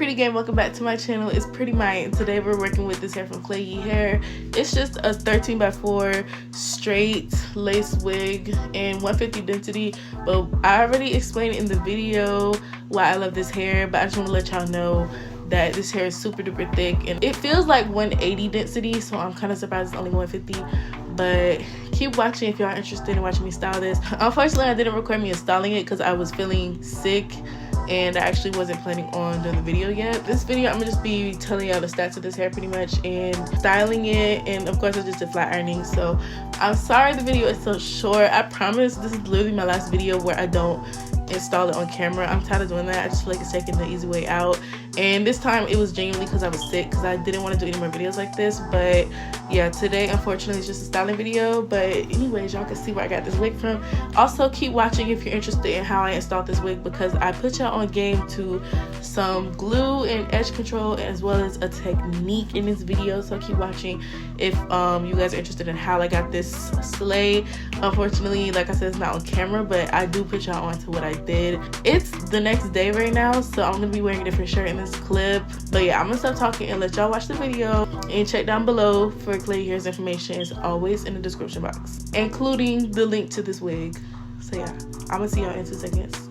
pretty gang, welcome back to my channel. It's Pretty Mite, and today we're working with this hair from Kriyya hair. It's just a 13x4 straight lace wig and 150 density, but I already explained in the video why I love this hair, but I just want to let y'all know that this hair is super duper thick and it feels like 180 density, so I'm kind of surprised it's only 150. But keep watching if y'all are interested in watching me style this. Unfortunately, I didn't record me installing it because I was feeling sick and I actually wasn't planning on doing the video yet. This video, I'm gonna just be telling y'all the stats of this hair pretty much and styling it, and of course I just did flat ironing. So I'm sorry the video is so short. I promise this is literally my last video where I don't install it on camera. I'm tired of doing that. I just feel like it's taking the easy way out, and this time it was genuinely because I was sick, because I didn't want to do any more videos like this. But yeah, today unfortunately it's just a styling video, but anyways, y'all can see where I got this wig from. Also keep watching if you're interested in how I installed this wig, because I put y'all on game to some glue and edge control as well as a technique in this video. So keep watching if you guys are interested in how I got this slay. Unfortunately, like I said, it's not on camera, but I do put y'all on to what I did. It's the next day right now, so I'm gonna be wearing a different shirt in this clip. But yeah, I'm gonna stop talking and let y'all watch the video, and check down below for Kriyya hair's information. It's always in the description box, including the link to this wig. So yeah, I'm gonna see y'all in 2 seconds.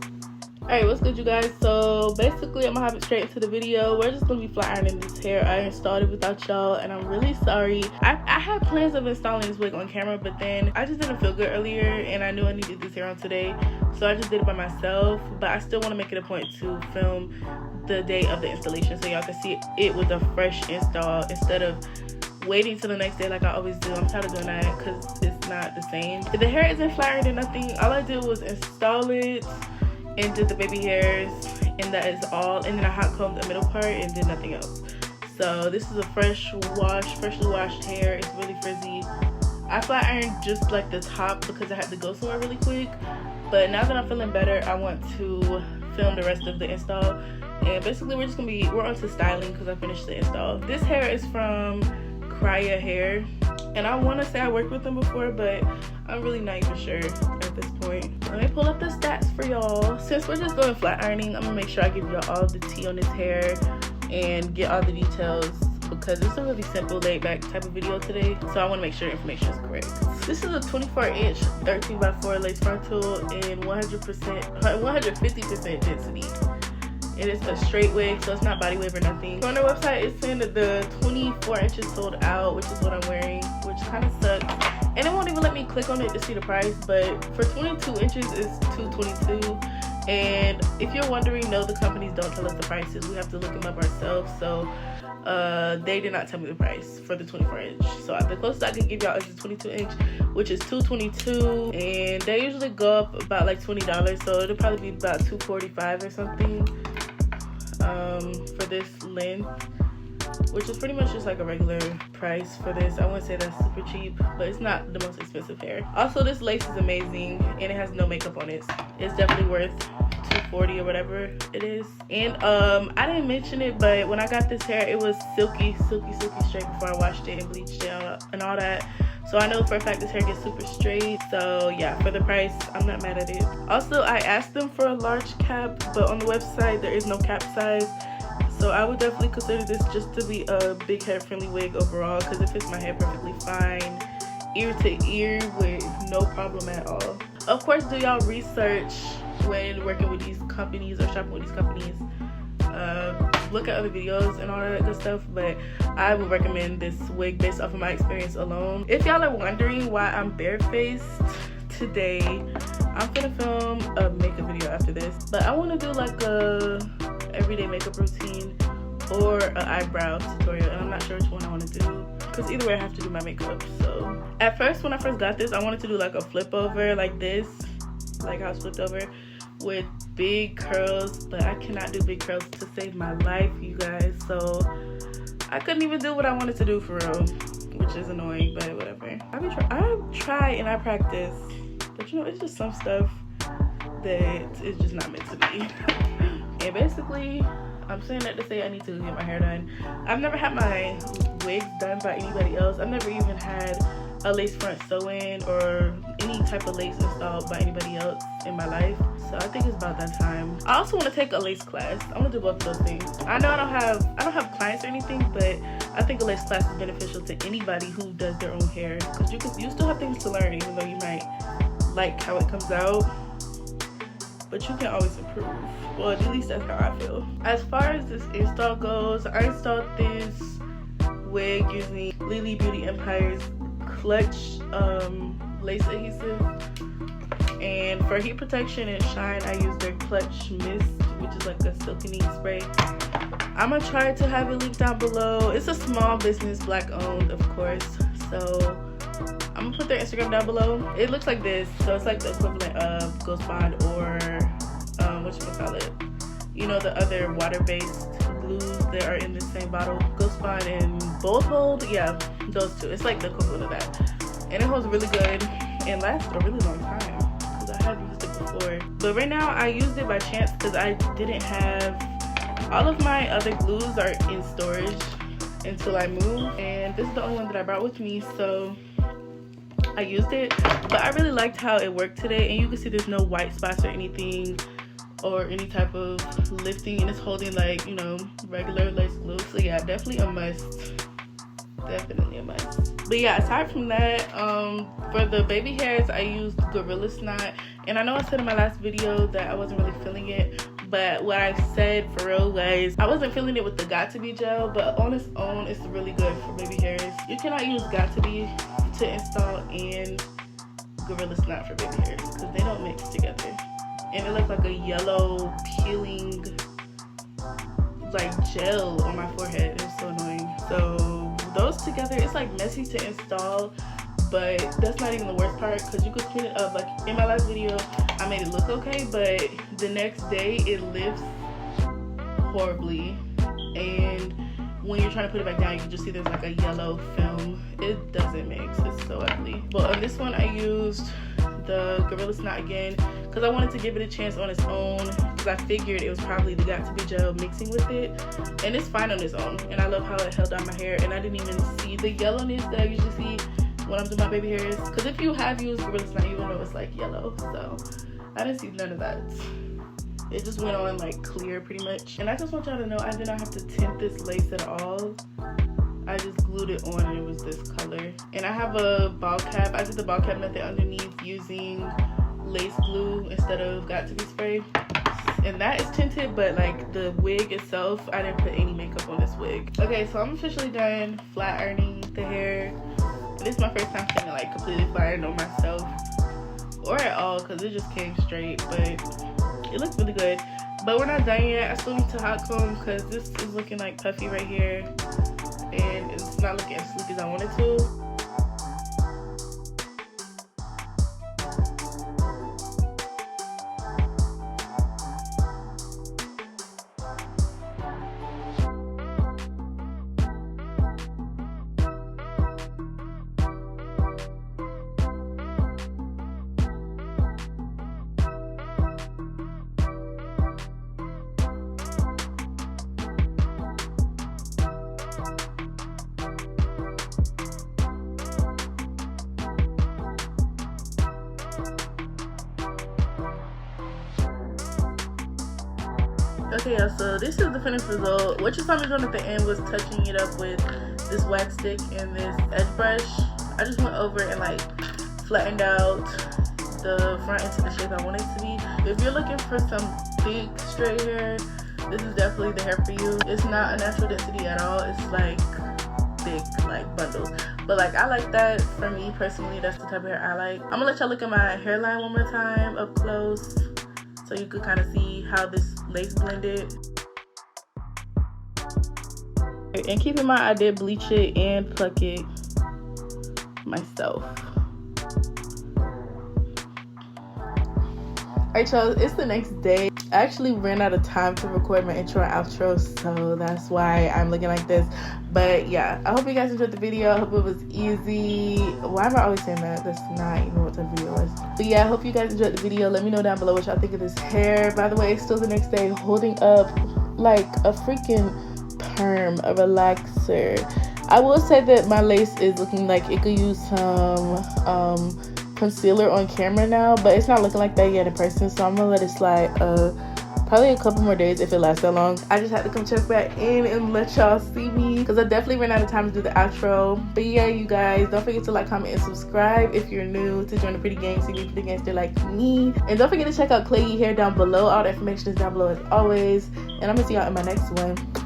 Alright, what's good you guys? So basically I'm gonna hop straight into the video. We're just gonna be flat ironing this hair. I installed it without y'all and I'm really sorry. I had plans of installing this wig on camera, but then I just didn't feel good earlier and I knew I needed this hair on today, so I just did it by myself. But I still want to make it a point to film the day of the installation so y'all can see it with a fresh install instead of waiting till the next day like I always do. I'm tired of doing that because it's not the same. The hair isn't flat ironed or nothing. All I did was install it and did the baby hairs, and that is all. And then I hot combed the middle part and did nothing else. So this is a freshly washed hair. It's really frizzy. I flat ironed just like the top because I had to go somewhere really quick, but now that I'm feeling better, I want to film the rest of the install. And basically we're on to styling because I finished the install. This hair is from Kriyya hair, and I want to say I worked with them before, but I'm really not even sure at this point. Let me pull up the stats for y'all. Since we're just doing flat ironing, I'm gonna make sure I give y'all all the tea on this hair and get all the details, because it's a really simple laid back type of video today, so I want to make sure information is correct. This is a 24-inch 13x4 lace frontal and 150% density. It is a straight wig, so it's not body wave or nothing. So on their website, it's saying that the 24 inches sold out, which is what I'm wearing, which kind of sucks. And it won't even let me click on it to see the price, but for 22 inches, it's $222. And if you're wondering, no, the companies don't tell us the prices. We have to look them up ourselves. So they did not tell me the price for the 24 inch. So the closest I can give y'all is the 22 inch, which is $222, and they usually go up about like $20, so it'll probably be about $245 or something for this length, which is pretty much just like a regular price for this. I wouldn't say that's super cheap, but it's not the most expensive hair. Also, this lace is amazing and it has no makeup on it. It's definitely worth $240 or whatever it is. And I didn't mention it, but when I got this hair, it was silky straight before I washed it and bleached it and all that. So I know for a fact this hair gets super straight. So yeah, for the price, I'm not mad at it. Also, I asked them for a large cap, but on the website there is no cap size. So I would definitely consider this just to be a big hair friendly wig overall, because it fits my hair perfectly fine, ear to ear, with no problem at all. Of course, do y'all research when working with these companies or shopping with these companies. Look at other videos and all that good stuff, but I would recommend this wig based off of my experience alone. If y'all are wondering why I'm barefaced today, I'm gonna film a makeup video after this, but I want to do like a everyday makeup routine or an eyebrow tutorial, and I'm not sure which one I want to do, because either way I have to do my makeup. So at first, when I first got this, I wanted to do like a flip over like this, like how it's flipped over, with big curls, but I cannot do big curls to save my life, you guys. So I couldn't even do what I wanted to do for real, which is annoying, but whatever. I try and I practice, but you know, it's just some stuff that is just not meant to be. And basically, I'm saying that to say I need to get my hair done. I've never had my wigs done by anybody else. I've never even had a lace front sew-in or any type of lace installed by anybody else in my life. So I think it's about that time. I also want to take a lace class. I want to do both of those things. I know I don't have clients or anything, but I think a lace class is beneficial to anybody who does their own hair, because you still have things to learn, even though you might like how it comes out, but you can always improve. Well, at least that's how I feel. As far as this install goes, I installed this wig using Lily Beauty Empire's clutch lace adhesive, and for heat protection and shine I use their clutch mist, which is like a silkening spray. I'm gonna try to have it linked down below. It's a small business, black owned, of course, so I'm gonna put their Instagram down below. It looks like this, so it's like the equivalent of Ghost Bond or whatchamacallit, you know, the other water-based glues that are in the same bottle. Ghost Bond and Bold Hold, yeah, those two. It's like the equivalent of that, and it holds really good and lasts a really long time because I have used it before. But right now I used it by chance because I didn't have, all of my other glues are in storage until I move, and this is the only one that I brought with me, so I used it. But I really liked how it worked today, and you can see there's no white spots or anything or any type of lifting, and it's holding like, you know, regular lace glue. So yeah, definitely a must. Definitely a must. But yeah, aside from that, for the baby hairs I used Gorilla Snot, and I know I said in my last video that I wasn't really feeling it, but what I said for real was I wasn't feeling it with the got2b gel, but on its own it's really good for baby hairs. You cannot use got2b to install and Gorilla Snot for baby hairs because they don't mix together, and it looks like a yellow peeling like gel on my forehead. It's so annoying. So those together, it's like messy to install, but that's not even the worst part because you could clean it up. Like in my last video I made it look okay, but the next day it lifts horribly, and when you're trying to put it back down you can just see there's like a yellow film. It doesn't mix. It's so ugly. But on this one I used the Gorilla Snot again because I wanted to give it a chance on its own, because I figured it was probably the got2b gel mixing with it, and it's fine on its own, and I love how it held down my hair, and I didn't even see the yellowness that I usually see when I'm doing my baby hairs, because if you have used Gorilla Snot you will know it's like yellow. So I didn't see none of that. It just went on like clear pretty much. And I just want y'all to know I did not have to tint this lace at all. I just glued it on and it was this color. And I have a ball cap. I did the ball cap method underneath using lace glue instead of got2b spray, and that is tinted, but like the wig itself, I didn't put any makeup on this wig. Okay, so I'm officially done flat ironing the hair. This is my first time feeling like completely flat ironed on myself or at all, because it just came straight, but it looks really good. But we're not done yet. I still need to hot comb because this is looking like puffy right here, and it's not looking as sleek as I wanted to. Okay, y'all, so this is the finished result. What you saw me doing at the end was touching it up with this wax stick and this edge brush. I just went over and like flattened out the front into the shape I want it to be. If you're looking for some big straight hair, this is definitely the hair for you. It's not a natural density at all. It's like big, like bundles. But like I like that. For me personally, that's the type of hair I like. I'm gonna let y'all look at my hairline one more time up close, so you could kind of see how this lace blended. And keep in mind, I did bleach it and pluck it myself. Alright, y'all, it's the next day. I actually ran out of time to record my intro and outro, so that's why I'm looking like this. But yeah, I hope you guys enjoyed the video. I hope it was easy. Why am I always saying that? That's not even what the video was. But yeah, I hope you guys enjoyed the video. Let me know down below what y'all think of this hair. By the way, it's still the next day, holding up like a freaking perm, a relaxer. I will say that my lace is looking like it could use some concealer on camera now, but it's not looking like that yet in person, so I'm gonna let it slide probably a couple more days if it lasts that long. I just had to come check back in and let y'all see me because I definitely ran out of time to do the outro. But yeah, you guys, don't forget to like, comment, and subscribe if you're new to join the Pretty Gang, see me Pretty Gangster like me. And don't forget to check out Kriyya hair down below. All the information is down below as always. And I'm gonna see y'all in my next one.